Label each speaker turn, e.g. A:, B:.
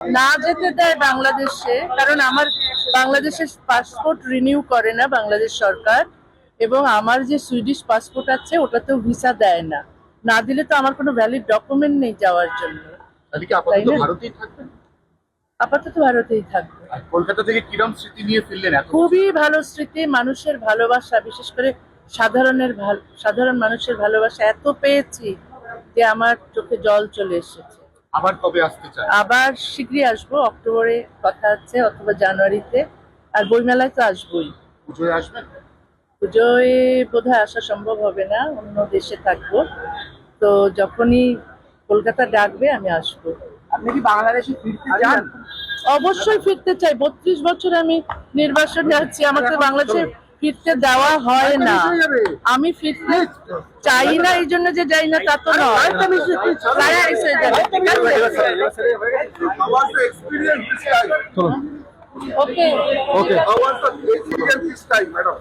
A: না যেতে দেয় বাংলাদেশে, কারণ আমার বাংলাদেশের পাসপোর্ট রিনিউ করে না বাংলাদেশ সরকার, এবং আমার যে সুইডিশ পাসপোর্ট আছে ওটাতেও ভিসা দেয় না। না দিলে তো আমার কোনো ভ্যালিড ডকুমেন্ট নেই যাওয়ার জন্য।
B: তাহলে কি আপাতত ভারতেই থাকবেন?
A: আপাতত ভারতেই থাকবে।
B: আর কলকাতা থেকে কিরম স্মৃতি নিয়ে ফিরলেন?
A: খুবই ভালো স্মৃতি, মানুষের ভালোবাসা, বিশেষ করে সাধারণ মানুষের ভালোবাসা এত পেয়েছি যে আমার চোখে জল চলে এসেছে।
B: আবার কবে আসতে চান?
A: আবার শীঘ্রই আসবো, অক্টোবরে কথা আছে, অথবা জানুয়ারিতে। আর বইমেলায় তো আসবোই।
B: পুজোয় আসবেন?
A: পুজোয় বোধহয় আসা সম্ভব হবে না, অন্য দেশে থাকবো। তো যখনই কলকাতা ডাকবে আমি আসবো।
C: আপনি কি বাংলাদেশে ফিরতে চান?
A: অবশ্যই ফিরতে চাই। 32 বছর আমি নির্বাসনে আছি, আমাকে বাংলাদেশে ফিরতে দেওয়া হয় না। আমি ফিরতে চাই না, এই জন্য যে যাই না তা তো নয়। ওকে
B: ওকে।
C: How was the experience this time, madam?